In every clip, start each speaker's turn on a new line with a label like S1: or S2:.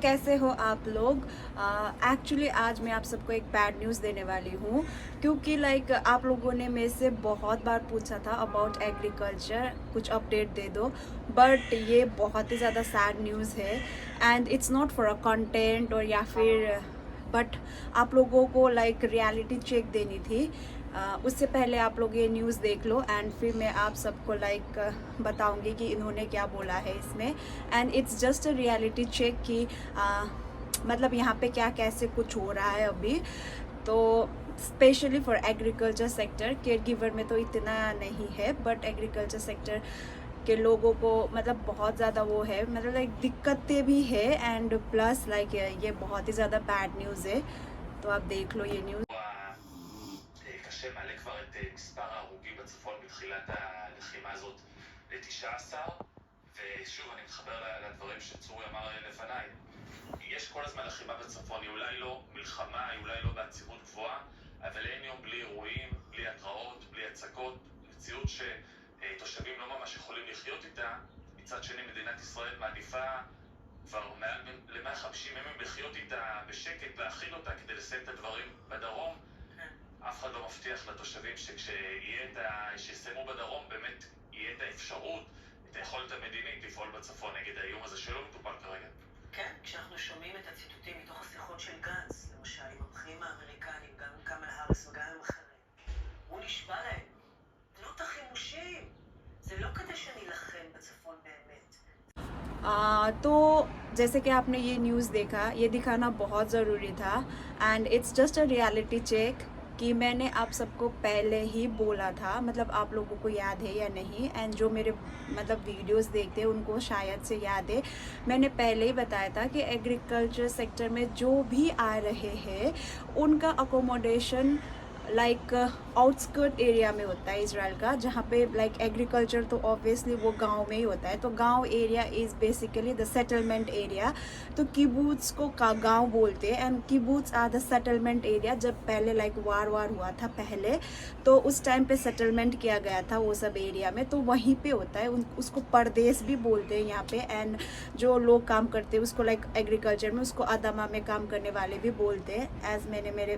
S1: कैसे हो आप लोग। एक्चुअली आज मैं आप सबको एक बैड न्यूज़ देने वाली हूँ, क्योंकि आप लोगों ने मेरे से बहुत बार पूछा था अबाउट एग्रीकल्चर, कुछ अपडेट दे दो। बट ये बहुत ही ज़्यादा सैड न्यूज़ है and it's not for a content और या फिर बट आप लोगों को रियलिटी चेक देनी थी। उससे पहले आप लोग ये न्यूज़ देख लो एंड फिर मैं आप सबको बताऊंगी कि इन्होंने क्या बोला है इसमें। And it's just a reality check कि मतलब यहाँ पे क्या कैसे कुछ हो रहा है अभी। तो specially for agriculture sector, care giver में तो इतना नहीं है, बट एग्रीकल्चर सेक्टर के लोगों को मतलब बहुत ज़्यादा वो है, मतलब दिक्कतें भी है एंड प्लस ये बहुत ही ज़्यादा बैड न्यूज़ है। तो आप देख लो ये न्यूज़।
S2: קשה מעלה כבר את מספר ההרוגים בצפון בתחילת הלחימה הזאת ל-19, ושוב אני מתחבר לדברים שצורי אמר לפניי. יש כל הזמן לחימה בצפון, היא אולי לא מלחמה, היא אולי לא בעצימות גבוהה, אבל אין יום בלי אירועים, בלי התראות, בלי הצקות, מציאות שתושבים לא ממש יכולים לחיות איתה. מצד שני מדינת ישראל מעדיפה כבר מעל ל-150 ימים לחיות איתה בשקט, להכיל אותה כדי לסיים את הדברים בדרום. אף אחד לא מבטיח לתושבים שיסיימו בדרום באמת יהיה את האפשרות, את היכולת המדינית לפעול בצפון נגד האיום הזה שלא מטופל כרגע.
S3: כן, כשאנחנו שומעים את הציטוטים מתוך השיחות של גנץ, למשל עם הבכירים האמריקנים, גם עם קמאלה האריס וגם עם אחרים, הוא נשבע להם, תנו החימושים, זה לא כדי שנילחם בצפון באמת.
S1: तो जैसे कि आपने ये न्यूज़ देखा, ये दिखाना बहुत ज़रूरी था and it's just a reality check कि मैंने आप सबको पहले ही बोला था, मतलब आप लोगों को याद है या नहीं, एंड जो मेरे मतलब वीडियोस देखते हैं उनको शायद से याद है। मैंने पहले ही बताया था कि एग्रीकल्चर सेक्टर में जो भी आ रहे हैं उनका अकोमोडेशन आउटस्कर्ट एरिया में होता है इसराइल का, जहाँ पे एग्रीकल्चर तो ऑब्वियसली वो गांव में ही होता है। तो गांव area is basically the settlement area. तो किबूत्स को गांव बोलते हैं and kibbutz are the settlement area. जब पहले वार हुआ था पहले, तो उस टाइम पे सेटलमेंट किया गया था वो सब एरिया में, तो वहीं पे होता है। उसको परदेश भी बोलते हैं यहाँ पे। एंड जो लोग काम करते हैं उसको एग्रीकल्चर में उसको अदामा में काम करने वाले भी बोलते हैं। एज मैंने मेरे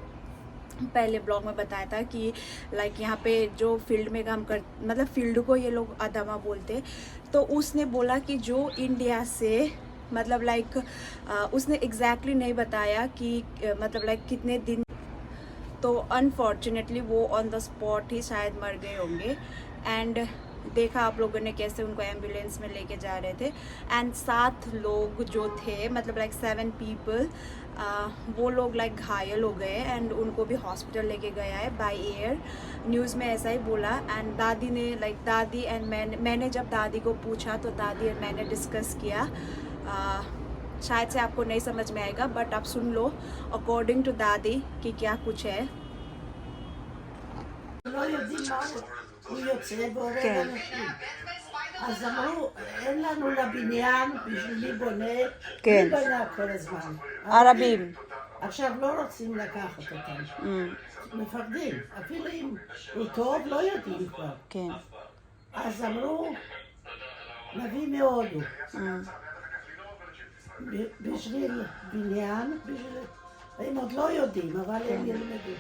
S1: पहले ब्लॉग में बताया था कि यहाँ पे जो फील्ड में काम कर मतलब फील्ड को ये लोग अदामा बोलते। तो उसने बोला कि जो इंडिया से मतलब उसने एग्जैक्टली नहीं बताया कि मतलब कितने दिन। तो अनफॉर्चुनेटली वो ऑन द स्पॉट ही शायद मर गए होंगे। एंड देखा आप लोगों ने कैसे उनको एम्बुलेंस में लेके जा रहे थे एंड 7 लोग जो थे मतलब 7 पीपल, वो लोग घायल हो गए एंड उनको भी हॉस्पिटल लेके गया है बाय एयर। न्यूज़ में ऐसा ही बोला। एंड दादी ने दादी एंड मैंने जब दादी को पूछा तो दादी एंड मैंने डिस्कस किया। शायद से आपको नहीं समझ में आएगा बट आप सुन लो अकॉर्डिंग टू दादी कि क्या कुछ है।
S4: לא יודעים מה הוא יוצא והורג אנשים. אז אמרו, אין לנו לבניין, בשביל מי בונה, מי בנה כל הזמן?
S1: ערבים.
S4: עכשיו לא רוצים לקחת אותם. מפחדים, אפילו אם הוא טוב, לא יודעים כבר.
S1: כן.
S4: אז אמרו, נביא מהודו. בשביל בניין, הם עוד לא יודעים, אבל הם ילמדו.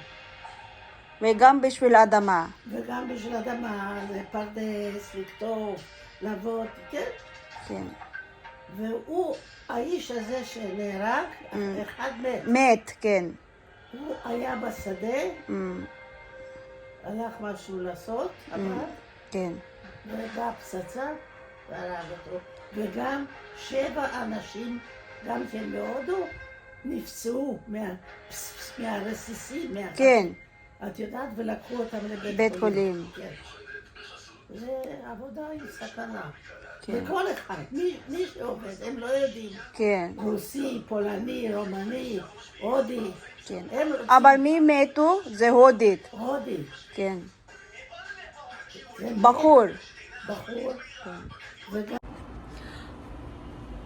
S1: וגם בשביל האדמה.
S4: וגם בשביל אדמה, לפרדס, לכתוב, לעבוד, כן?
S1: כן.
S4: והוא, האיש הזה שנהרג, אחד מת.
S1: מת, כן.
S4: הוא היה בשדה, הלך משהו לעשות, אבל,
S1: כן.
S4: ובאה פצצה, והרג אותו. וגם 7 אנשים, גם כן בהודו, נפצעו מהרסיסים.
S1: כן.
S4: את יודעת, ולקחו אותם
S1: בית חולים.
S4: כן. זה עבודה עם סכנה. וכל אחד, מי שעובד, הם לא יודעים.
S1: כן.
S4: רוסי, פולני, רומני, הודי.
S1: כן. אבל מי מתו זה הודית.
S4: הודי.
S1: כן. בחור.
S4: בחור. וגם...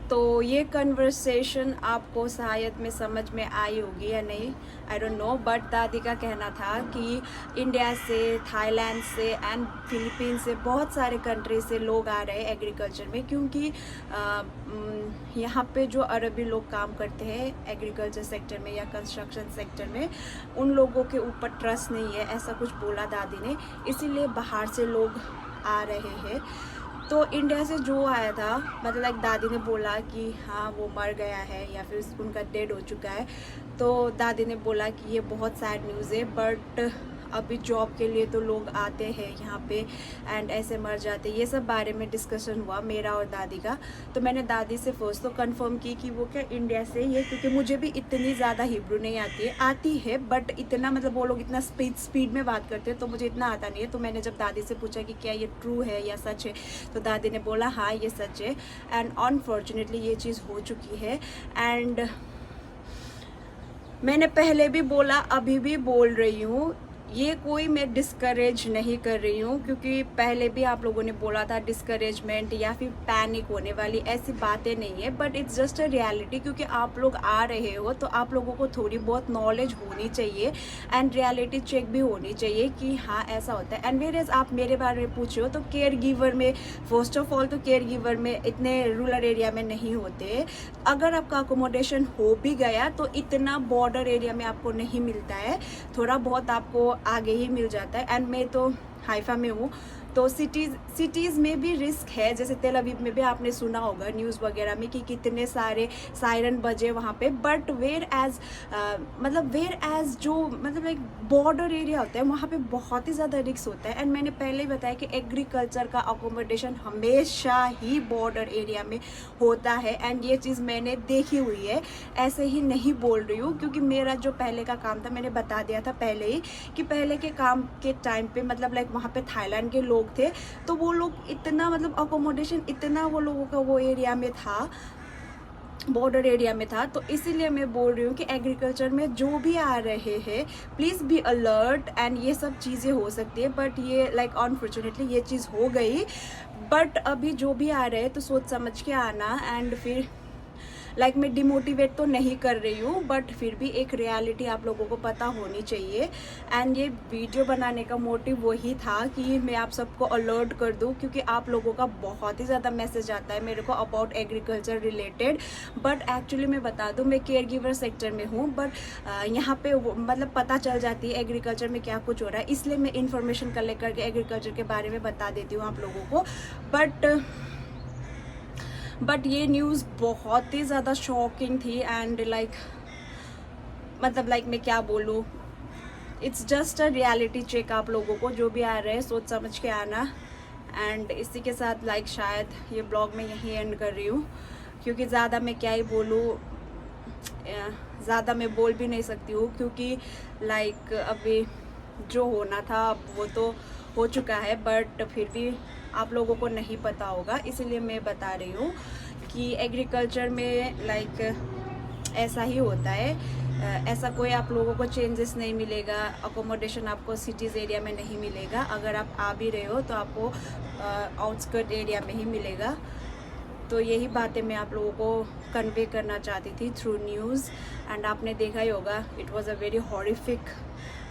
S1: तो ये कन्वर्सेशन आपको शायद में समझ में आई होगी या नहीं, आई डोंट नो, बट दादी का कहना था कि इंडिया से, थाईलैंड से एंड फिलीपींस से, बहुत सारे कंट्री से लोग आ रहे हैं एग्रीकल्चर में, क्योंकि यहाँ पे जो अरबी लोग काम करते हैं एग्रीकल्चर सेक्टर में या कंस्ट्रक्शन सेक्टर में, उन लोगों के ऊपर ट्रस्ट नहीं है, ऐसा कुछ बोला दादी ने, इसीलिए बाहर से लोग आ रहे हैं। तो इंडिया से जो आया था, मतलब लाइक दादी ने बोला कि हाँ वो मर गया है या फिर उनका डेड हो चुका है, तो दादी ने बोला कि ये बहुत सैड न्यूज़ है, बट अभी जॉब के लिए तो लोग आते हैं यहाँ पे एंड ऐसे मर जाते हैं। ये सब बारे में डिस्कशन हुआ मेरा और दादी का। तो मैंने दादी से फर्स्ट तो कंफर्म की कि वो क्या इंडिया से ही है, क्योंकि मुझे भी इतनी ज़्यादा हिब्रू नहीं आती है बट इतना, मतलब वो लोग इतना स्पीड में बात करते हैं तो मुझे इतना आता नहीं है। तो मैंने जब दादी से पूछा कि क्या ये ट्रू है या सच है, तो दादी ने बोला हाँ ये सच है एंड अनफॉर्चुनेटली ये चीज़ हो चुकी है। एंड मैंने पहले भी बोला, अभी भी बोल रही हूँ, ये कोई मैं डिस्करेज नहीं कर रही हूँ, क्योंकि पहले भी आप लोगों ने बोला था डिस्करेजमेंट या फिर पैनिक होने वाली ऐसी बातें नहीं है, but it's just a reality. क्योंकि आप लोग आ रहे हो तो आप लोगों को थोड़ी बहुत नॉलेज होनी चाहिए एंड रियलिटी चेक भी होनी चाहिए कि हाँ ऐसा होता है। एंड वेयर आप मेरे बारे में पूछे हो तो केयर गिवर में, फर्स्ट ऑफ ऑल तो केयर गिवर में इतने रूरल एरिया में नहीं होते। अगर आपका अकोमोडेशन हो भी गया तो इतना बॉर्डर एरिया में आपको नहीं मिलता है, थोड़ा बहुत आपको आगे ही मिल जाता है। एंड मैं तो हाइफा में हूँ, तो सिटीज़ में भी रिस्क है। जैसे तेल अवीव में भी आपने सुना होगा न्यूज़ वगैरह में कि कितने सारे सायरन बजे वहाँ पे, बट वेयर एज जो मतलब एक बॉर्डर एरिया होता है वहाँ पे बहुत ही ज़्यादा रिस्क होता है। एंड मैंने पहले ही बताया कि एग्रीकल्चर का अकोमोडेशन हमेशा ही बॉर्डर एरिया में होता है एंड ये चीज़ मैंने देखी हुई है, ऐसे ही नहीं बोल रही हूँ। क्योंकि मेरा जो पहले का काम था, मैंने बता दिया था पहले ही कि पहले के काम के टाइम पे मतलब लाइक वहाँ पे थाईलैंड के लोग थे, तो वो लोग इतना मतलब अकोमोडेशन इतना वो लोगों का वो एरिया में था, बॉर्डर एरिया में था। तो इसीलिए मैं बोल रही हूँ कि एग्रीकल्चर में जो भी आ रहे हैं प्लीज़ बी अलर्ट एंड ये सब चीज़ें हो सकती है। बट ये लाइक अनफॉर्चुनेटली ये चीज़ हो गई। बट अभी जो भी आ रहे हैं तो सोच समझ के आना। एंड फिर लाइक मैं डिमोटिवेट तो नहीं कर रही हूँ, बट फिर भी एक रियलिटी आप लोगों को पता होनी चाहिए। एंड ये वीडियो बनाने का मोटिव वही था कि मैं आप सबको अलर्ट कर दूँ, क्योंकि आप लोगों का बहुत ही ज़्यादा मैसेज आता है मेरे को about agriculture related. But actually मैं बता दूँ, मैं केयर गिवर सेक्टर में हूँ, बट यहाँ पे मतलब पता चल जाती है एग्रीकल्चर में क्या कुछ हो रहा है, इसलिए मैं इन्फॉर्मेशन कलेक्ट करके एग्रीकल्चर के बारे में बता देती हूँ आप लोगों को। बट ये न्यूज़ बहुत ही ज़्यादा शॉकिंग थी एंड लाइक मतलब लाइक मैं क्या बोलूँ, it's just a reality check. आप लोगों को जो भी आ रहे हैं सोच समझ के आना। एंड इसी के साथ लाइक शायद ये ब्लॉग मैं यहीं एंड कर रही हूँ, क्योंकि ज़्यादा मैं क्या ही बोलूँ, ज़्यादा मैं बोल भी नहीं सकती हूँ, क्योंकि लाइक अभी जो होना था वो तो हो चुका है। बट फिर भी आप लोगों को नहीं पता होगा, इसीलिए मैं बता रही हूँ कि एग्रीकल्चर में लाइक ऐसा ही होता है। ऐसा कोई आप लोगों को चेंजेस नहीं मिलेगा, अकोमोडेशन आपको सिटीज़ एरिया में नहीं मिलेगा। अगर आप आ भी रहे हो तो आपको आउटस्कर्ट एरिया में ही मिलेगा। तो यही बातें मैं आप लोगों को कन्वे करना चाहती थी थ्रू न्यूज़। एंड आपने देखा ही होगा, it was a very horrific,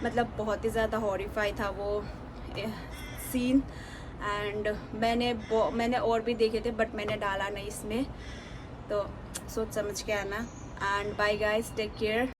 S1: मतलब बहुत ही ज़्यादा हॉरिफाई था वो सीन। एंड मैंने और भी देखे थे बट मैंने डाला नहीं इसमें, तो सोच समझ के आना। And bye guys, take care.